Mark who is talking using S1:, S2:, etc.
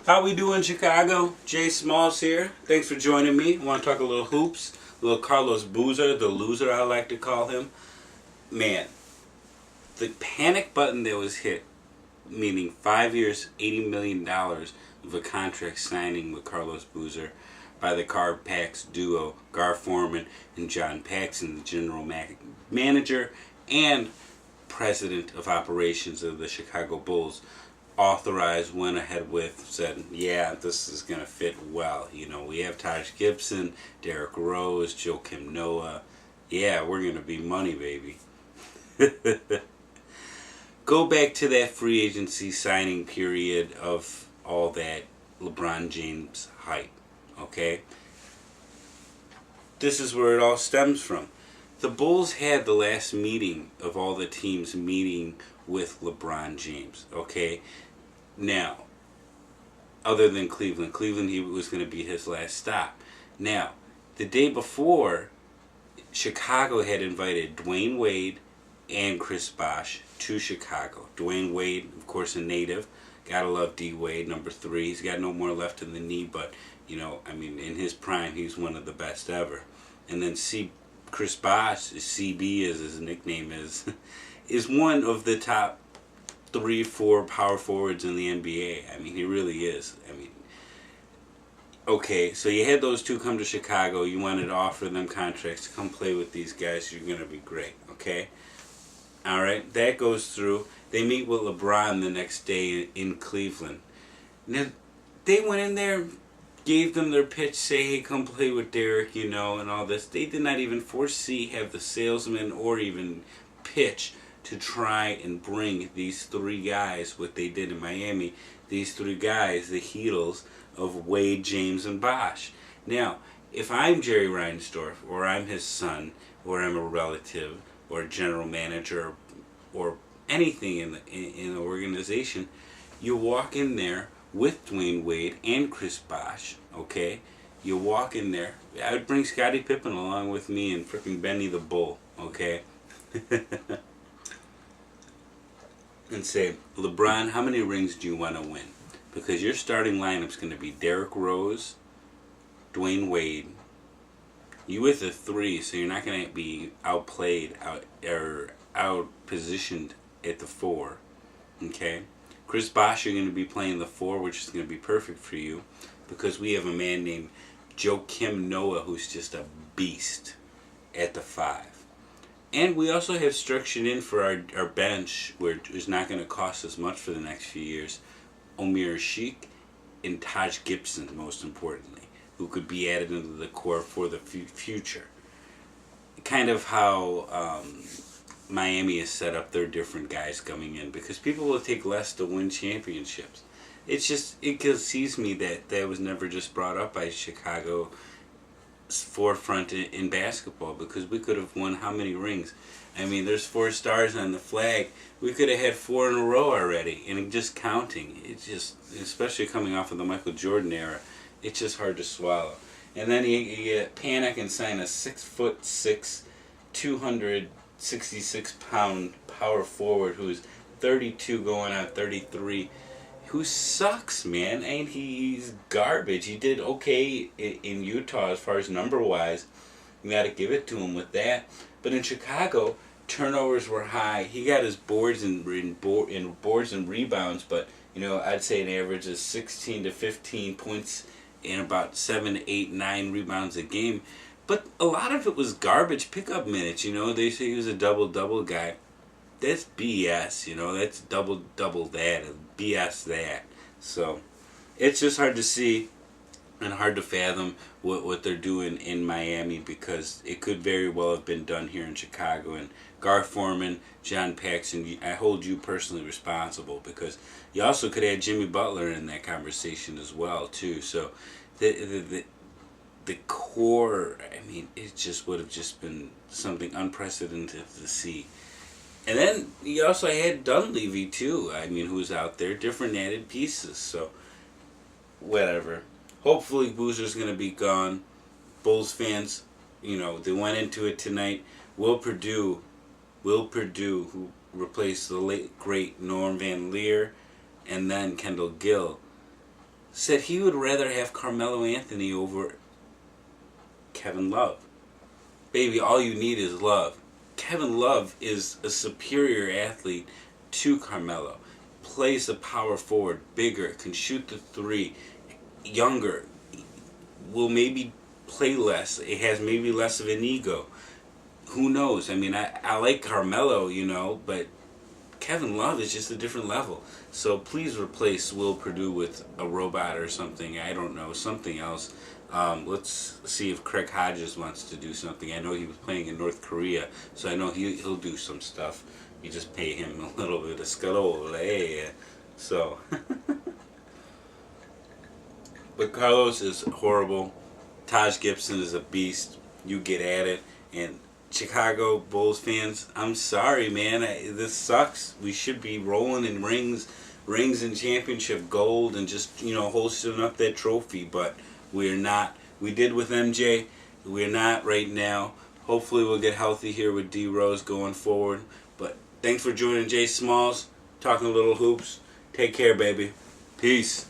S1: How we doing, Chicago? Jay Smalls here. Thanks for joining me. Want to talk a little hoops? A little Carlos Boozer, the loser I like to call him. Man, the panic button that was hit, meaning 5 years, $80 million of a contract signing with Carlos Boozer by the Pax duo, Gar Forman and John Paxson, the general manager and president of operations of the Chicago Bulls, authorized, went ahead with, said, yeah, this is going to fit well. You know, we have Taj Gibson, Derrick Rose, Joakim Noah. Yeah, we're going to be money, baby. Go back to that free agency signing period of all that LeBron James hype, okay? This is where it all stems from. The Bulls had the last meeting of all the teams meeting with LeBron James, okay? Now, other than Cleveland, he was going to be his last stop. Now, the day before, Chicago had invited Dwayne Wade and Chris Bosh to Chicago. Dwayne Wade, of course, a native. Gotta love D Wade, number 3. He's got no more left in the knee, but, you know, I mean, in his prime, he's one of the best ever. And then Chris Bosh, CB as his nickname is one of the top 3-4 power forwards in the NBA. I mean, he really is. I mean, okay, so you had those two come to Chicago. You wanted to offer them contracts to come play with these guys. You're going to be great, okay? All right, that goes through. They meet with LeBron the next day in Cleveland. Now, they went in there, gave them their pitch, say, hey, come play with Derrick, you know, and all this. They did not even foresee, have the salesman or even pitch to try and bring these 3 guys, what they did in Miami, these 3 guys, the heels of Wade, James, and Bosh. Now, if I'm Jerry Reinsdorf, or I'm his son, or I'm a relative, or a general manager, or anything in the organization, you walk in there with Dwayne Wade and Chris Bosh, okay? You walk in there. I would bring Scottie Pippen along with me and frickin' Benny the Bull, okay? And say, LeBron, how many rings do you want to win? Because your starting lineup's going to be Derrick Rose, Dwayne Wade. You with a 3, so you're not going to be outplayed, out-positioned at the 4, okay? Chris Bosh, you're going to be playing the 4, which is going to be perfect for you, because we have a man named Joakim Noah who's just a beast at the 5. And we also have structured in for our bench, where it's not going to cost us much for the next few years, Omer Sheik and Taj Gibson, most importantly, who could be added into the core for the future. Kind of how Miami has set up their different guys coming in, because people will take less to win championships. It's just, it concedes me that was never just brought up by Chicago forefront in basketball, because we could have won how many rings? I mean, there's 4 stars on the flag. We could have had 4 in a row already, and just counting. It's just, especially coming off of the Michael Jordan era, it's just hard to swallow. And then you panic and sign a 6'6", 266-pound power forward who's 32 going on 33, who sucks, man. And he's garbage. He did okay in Utah as far as number-wise. You got to give it to him with that. But in Chicago, turnovers were high. He got his boards and rebounds, but you know, I'd say an average of 16 to 15 points and about 7, 8, 9 rebounds a game. But a lot of it was garbage pickup minutes. You know, they say he was a double-double guy. That's BS, you know. That's double-double that, BS that. So it's just hard to see and hard to fathom what they're doing in Miami, because it could very well have been done here in Chicago. And Gar Forman, John Paxson, I hold you personally responsible, because you also could add Jimmy Butler in that conversation as well, too. So the core, I mean, it just would have just been something unprecedented to see. And then you also had Dunleavy, too, I mean, who's out there, different added pieces. So, whatever. Hopefully Boozer's going to be gone. Bulls fans, you know, they went into it tonight. Will Perdue, who replaced the late, great Norm Van Leer, and then Kendall Gill, said he would rather have Carmelo Anthony over Kevin Love. Baby, all you need is love. Kevin Love is a superior athlete to Carmelo. Plays the power forward, bigger, can shoot the three, younger, will maybe play less. It has maybe less of an ego. Who knows? I mean, I like Carmelo, but Kevin Love is just a different level. So please replace Will Perdue with a robot or something. I don't know, something else. Let's see if Craig Hodges wants to do something. I know he was playing in North Korea, so I know he'll do some stuff. You just pay him a little bit of scuttle. So, but Carlos is horrible. Taj Gibson is a beast. You get at it. And Chicago Bulls fans, I'm sorry, man. This sucks. We should be rolling in rings and championship gold and just, hosting up that trophy. But we're not. We did with MJ. We're not right now. Hopefully we'll get healthy here with D Rose going forward. But thanks for joining Jay Smalls. Talking a little hoops. Take care, baby. Peace.